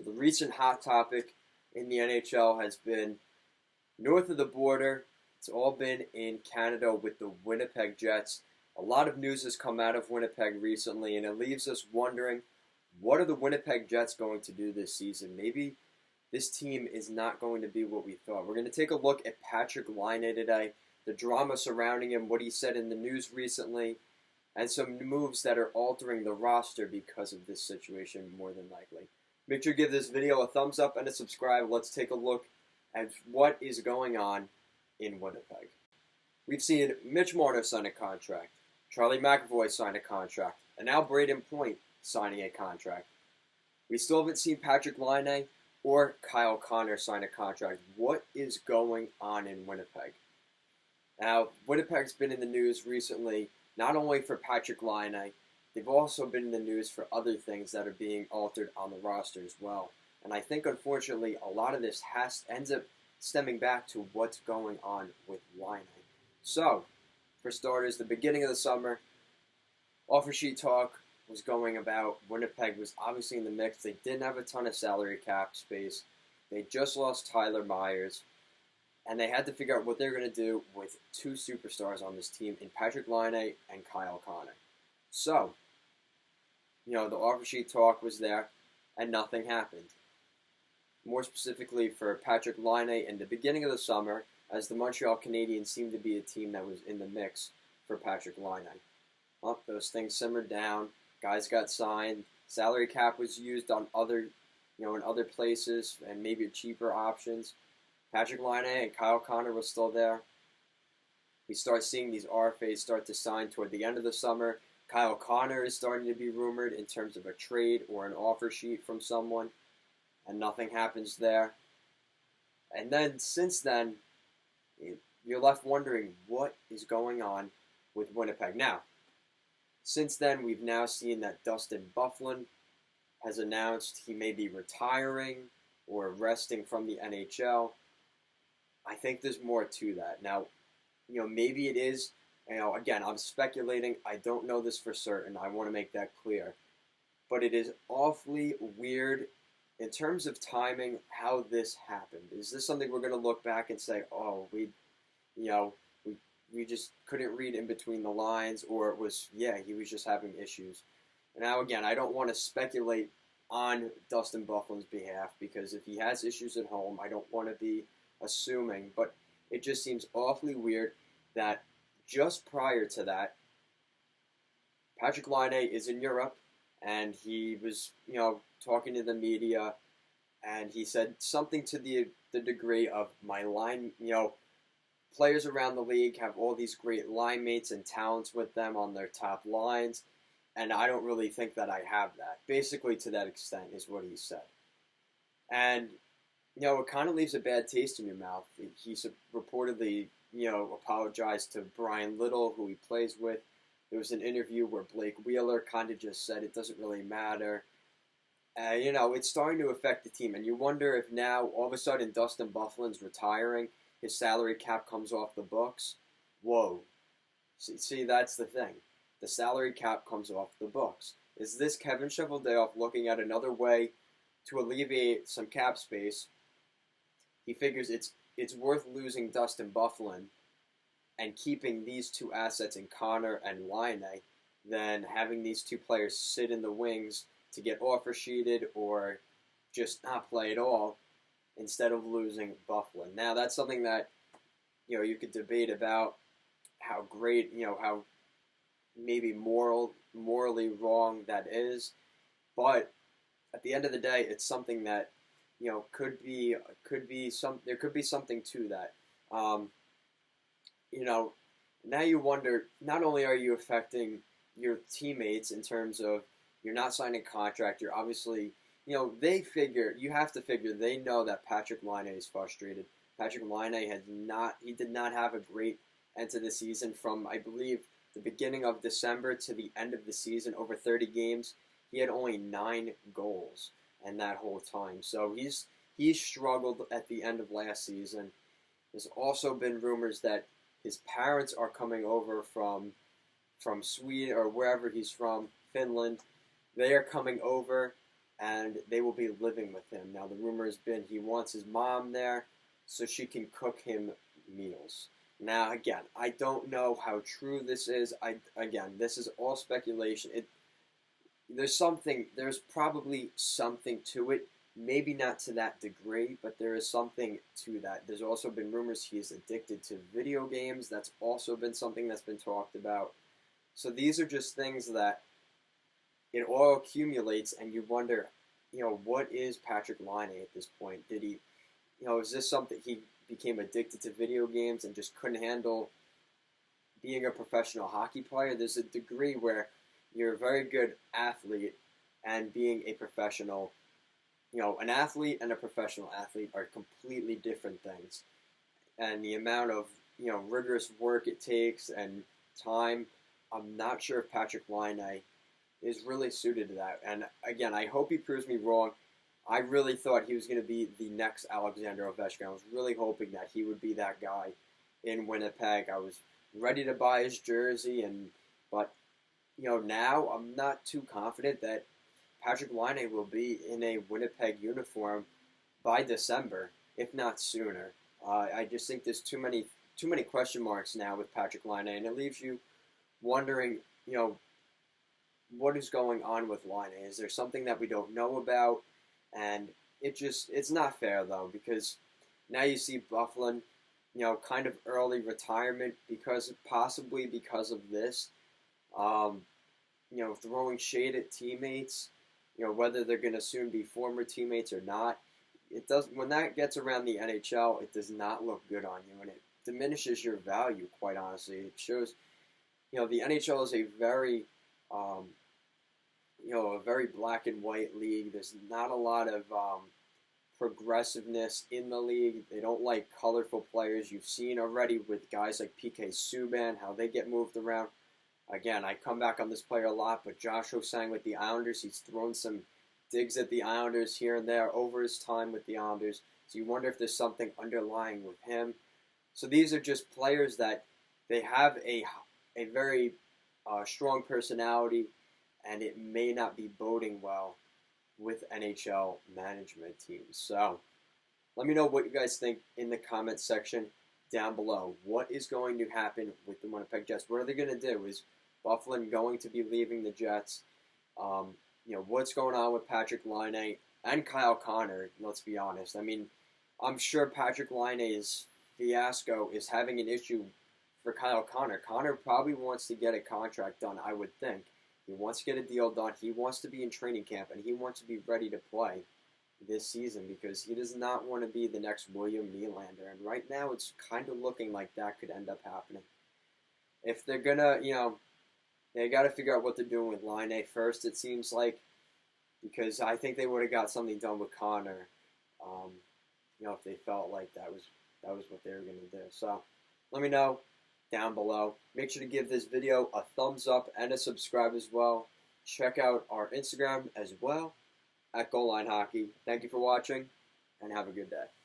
So the recent hot topic in the NHL has been north of the border. It's all been in Canada with the Winnipeg Jets. A lot of news has come out of Winnipeg recently, and it leaves us wondering, what are the Winnipeg Jets going to do this season? Maybe this team is not going to be what we thought. We're going to take a look at Patrik Laine today, the drama surrounding him, what he said in the news recently, and some moves that are altering the roster because of this situation more than likely. Make sure to give this video a thumbs up and a subscribe. Let's take a look at what is going on in Winnipeg. We've seen Mitch Marner sign a contract, Charlie McAvoy sign a contract, and now Braden Point signing a contract. We still haven't seen Patrik Laine or Kyle Connor sign a contract. What is going on in Winnipeg? Now, Winnipeg's been in the news recently, not only for Patrik Laine, they've also been in the news for other things that are being altered on the roster as well. And I think, unfortunately, a lot of this ends up stemming back to what's going on with Laine. So, for starters, the beginning of the summer, offer sheet talk was going about. Winnipeg was obviously in the mix. They didn't have a ton of salary cap space. They just lost Tyler Myers. And they had to figure out what they're going to do with two superstars on this team in Patrik Laine and Kyle Connor. So, the offer sheet talk was there, and nothing happened. More specifically for Patrik Laine in the beginning of the summer, as the Montreal Canadiens seemed to be a team that was in the mix for Patrik Laine. Well, those things simmered down. Guys got signed. Salary cap was used on in other places and maybe cheaper options. Patrik Laine and Kyle Connor was still there. We start seeing these RFAs start to sign toward the end of the summer. Kyle Connor is starting to be rumored in terms of a trade or an offer sheet from someone, and nothing happens there. And then, since then, you're left wondering what is going on with Winnipeg. Now, since then, we've now seen that Dustin Byfuglien has announced he may be retiring or resting from the NHL. I think there's more to that. Now, maybe it is. Again, I'm speculating. I don't know this for certain. I want to make that clear. But it is awfully weird in terms of timing how this happened. Is this something we're going to look back and say, oh, we just couldn't read in between the lines, or it was, he was just having issues. Now, again, I don't want to speculate on Dustin Byfuglien's behalf, because if he has issues at home, I don't want to be assuming, but it just seems awfully weird that just prior to that, Patrik Laine is in Europe, and he was, talking to the media, and he said something to the degree of, my line, players around the league have all these great line mates and talents with them on their top lines, and I don't really think that I have that. Basically, to that extent is what he said. And it kind of leaves a bad taste in your mouth. He reportedly, apologized to Brian Little, who he plays with. There was an interview where Blake Wheeler kind of just said it doesn't really matter. It's starting to affect the team. And you wonder if now, all of a sudden, Dustin Byfuglien's retiring, his salary cap comes off the books. Whoa. See, that's the thing. The salary cap comes off the books. Is this Kevin Cheveldayoff looking at another way to alleviate some cap space? He figures it's worth losing Dustin Byfuglien and keeping these two assets in Connor and Laine than having these two players sit in the wings to get offer sheeted or just not play at all instead of losing Byfuglien. Now, that's something that you could debate about how great, how maybe morally wrong that is, but at the end of the day, it's something that there could be something to that. Now you wonder, not only are you affecting your teammates in terms of you're not signing a contract, you're obviously, you have to figure they know that Patrik Laine is frustrated. Patrik Laine did not have a great end to the season from, I believe, the beginning of December to the end of the season, over 30 games. He had only 9 goals in that whole time. So he's struggled at the end of last season. There's also been rumors that his parents are coming over from Sweden or wherever he's from, Finland. They are coming over, and they will be living with him. Now, the rumor has been he wants his mom there so she can cook him meals. Now, again, I don't know how true this is. Again, this is all speculation. There's probably something to it. Maybe not to that degree, but there is something to that. There's also been rumors he is addicted to video games. That's also been something that's been talked about. So these are just things that it all accumulates, and you wonder, what is Patrik Laine at this point? Did he, is this something he became addicted to video games and just couldn't handle being a professional hockey player? There's a degree where you're a very good athlete and being a professional. An athlete and a professional athlete are completely different things. And the amount of, rigorous work it takes and time, I'm not sure if Patrik Laine is really suited to that. And again, I hope he proves me wrong. I really thought he was going to be the next Alexander Ovechkin. I was really hoping that he would be that guy in Winnipeg. I was ready to buy his jersey, but now I'm not too confident that Patrik Laine will be in a Winnipeg uniform by December, if not sooner. I just think there's too many question marks now with Patrik Laine, and it leaves you wondering, what is going on with Laine? Is there something that we don't know about? And it's not fair, though, because now you see Byfuglien, kind of early retirement possibly because of this. Throwing shade at teammates, whether they're going to soon be former teammates or not. When that gets around the NHL, it does not look good on you, and it diminishes your value, quite honestly. It shows, the NHL is a very, a very black and white league. There's not a lot of progressiveness in the league. They don't like colorful players. You've seen already with guys like PK Subban, how they get moved around. Again, I come back on this player a lot, but Josh Osang with the Islanders, he's thrown some digs at the Islanders here and there over his time with the Islanders. So you wonder if there's something underlying with him. So these are just players that they have a very strong personality, and it may not be boding well with NHL management teams. So let me know what you guys think in the comments section down below. What is going to happen with the Winnipeg Jets? What are they going to do? Is Byfuglien going to be leaving the Jets? What's going on with Patrik Laine and Kyle Connor? Let's be honest. I mean, I'm sure Patrik Laine's fiasco is having an issue for Kyle Connor. Connor probably wants to get a contract done, I would think. He wants to get a deal done. He wants to be in training camp, and he wants to be ready to play this season because he does not want to be the next William Nylander. And right now, it's kind of looking like that could end up happening. If they're going to, they got to figure out what they're doing with Laine first, it seems like, because I think they would have got something done with Connor, if they felt like that was what they were going to do. So let me know down below. Make sure to give this video a thumbs up and a subscribe as well. Check out our Instagram as well at Goal Line Hockey. Thank you for watching, and have a good day.